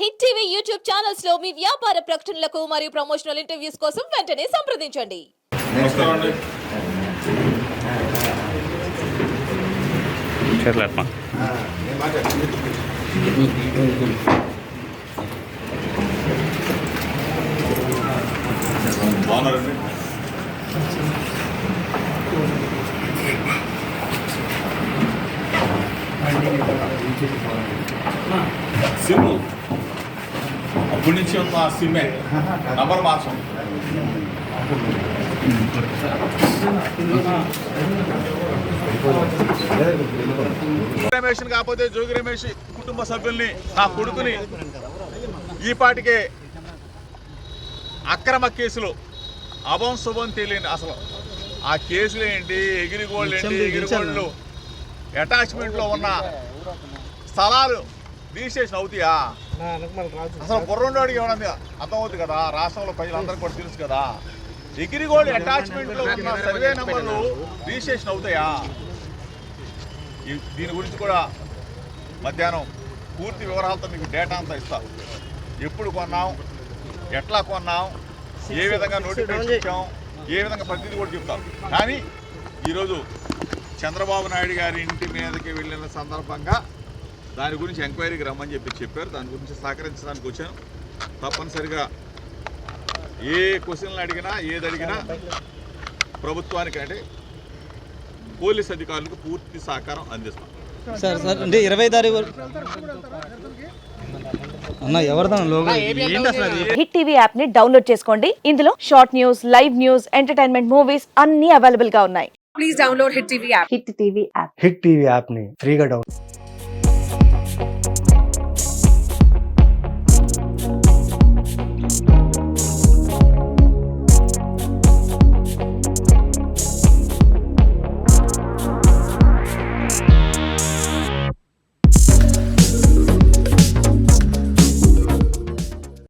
Hit TV YouTube channels లో మీ వ్యాపార ప్రకటనలకు మరియు ప్రమోషనల్ ఇంటర్వ్యూస్ కోసం వెంటనే సంప్రదించండి. నమస్కారం అండి. బాగున్నారండి? సిమ్ అప్పటి నుంచి ఉన్న సిమ్మే నంబర్ మార్చం. రమేష్ కాకపోతే జోగి రమేష్ కుటుంబ సభ్యుల్ని, నా కొడుకుని ఈ పాటికే అక్రమ కేసులు అభం శుభం తెలియని, అసలు ఆ కేసులు ఏంటి, ఎగిరిగోళ్ళు ఏంటి, ఎగిరిగోళ్ళు అటాచ్మెంట్లో ఉన్న స్థలాలు రిజిస్ట్రేషన్ అవుతాయా? అసలు బుర్రండోడికి ఏమన్నా అర్థమవుతుంది కదా, రాష్ట్రంలో ప్రజలందరికీ కూడా తెలుసు కదా. ఎగిరిగోళ్ళు అటాచ్మెంట్లో ఉన్న సర్వే నెంబర్లు రిజిస్ట్రేషన్ అవుతాయా? దీని గురించి కూడా మధ్యాహ్నం పూర్తి వివరాలతో మీకు డేటా అంతా ఇస్తా. ఎప్పుడు కొన్నాం, ఎట్లా కొన్నాం, ఏ విధంగా నోటిఫికేషన్ ఇచ్చాం, ఏ విధంగా ప్రతిదీ కూడా చెప్తాం. కానీ ఈరోజు చంద్రబాబు నాయుడు గారి ఇంటి మీదకి వెళ్ళిన సందర్భంగా దాని గురించి ఎంక్వైరీకి రమ్మని చెప్పారు. దాని గురించి సహకరించడానికి వచ్చాను. తప్పనిసరిగా ఏ క్వశ్చన్లు అడిగినా, ఏది అడిగినా ప్రభుత్వానికి అంటే పోలీస్ అధికారులకు పూర్తి సహకారం అందిస్తాం. సార్ అంటే 20 తారీఖు హిట్ టీవీ యాప్ ని డౌన్లోడ్ చేసుకోండి. ఇందులో short news, live news, entertainment movies అన్ని అవైలబుల్ గా ఉన్నాయి. Please download hit TV app. Hit TV app ని ఫ్రీగా డౌన్లోడ్